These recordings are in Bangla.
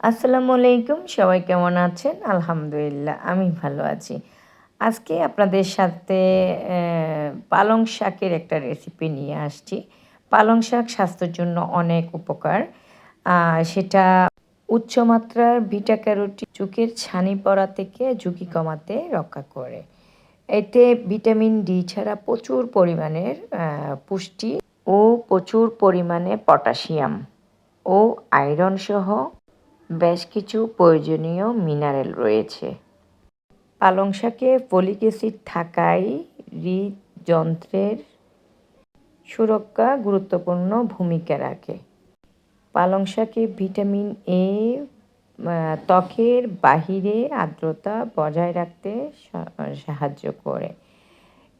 আসসালামু আলাইকুম, সবাই কেমন আছেন? আলহামদুলিল্লাহ আমি ভালো আছি। আজকে আপনাদের সাথে পালং শাকের একটা রেসিপি নিয়ে আসছি। পালং শাক স্বাস্থ্যের জন্য অনেক উপকার। সেটা উচ্চমাত্রার বিটা ক্যারোটিন চোখের ছানি পড়া থেকে ঝুঁকি কমাতে রক্ষা করে। এতে ভিটামিন ডি ছাড়া প্রচুর পরিমাণের পুষ্টি ও প্রচুর পরিমাণে পটাশিয়াম ও আয়রন সহ বেশ কিছু প্রয়োজনীয় মিনারেল রয়েছে। পালং শাকে ফলিক অ্যাসিড থাকায় হৃদযন্ত্রের সুরক্ষা গুরুত্বপূর্ণ ভূমিকা রাখে। পালং শাকে ভিটামিন এ ত্বকের বাহিরে আর্দ্রতা বজায় রাখতে সাহায্য করে।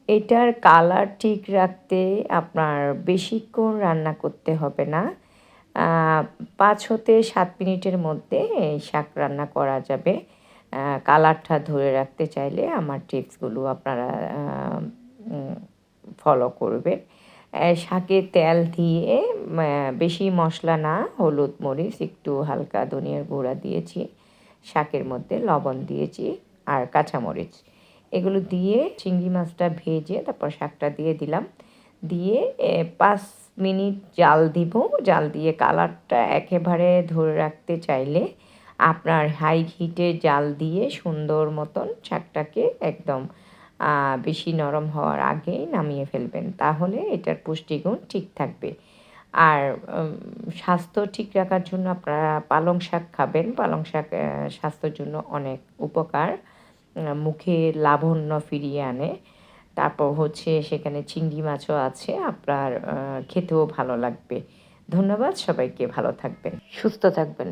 এটার কালার ঠিক রাখতে আপনার বেশিক্ষণ রান্না করতে হবে না। ৫ হতে ৭ মিনিটের মধ্যে এই শাক রান্না করা যাবে। কালারটা ধরে রাখতে চাইলে আমার টিপসগুলো আপনারা ফলো করবেন। শাকে তেল দিয়ে বেশি মশলা না, হলুদ, মরিচ, একটু হালকা ধনিয়ার গুঁড়া দিয়েছি। শাকের মধ্যে লবণ দিয়েছি আর কাঁচামরিচ। এগুলো দিয়ে চিংড়ি মাছটা ভেজে তারপর শাকটা দিয়ে দিলাম। দিয়ে ৫ মিনিট জাল দিব। জাল দিয়ে কালারটা একেবারে ধরে রাখতে চাইলে আপনার হাই হিটে জাল দিয়ে সুন্দর মতন শাকটাকে একদম বেশি নরম হওয়ার আগেই নামিয়ে ফেলবেন। তাহলে এটার পুষ্টিগুণ ঠিক থাকবে। আর স্বাস্থ্য ঠিক রাখার জন্য আপনারা পালং শাক খাবেন। পালং শাক স্বাস্থ্যের জন্য অনেক উপকার। মুখে লাবণ্য ফিরিয়ে আনে। তারপর হচ্ছে সেখানে চিংড়ি মাছও আছে, আপনার খেতেও ভালো লাগবে। ধন্যবাদ, সবাইকে ভালো থাকবেন, সুস্থ থাকবেন।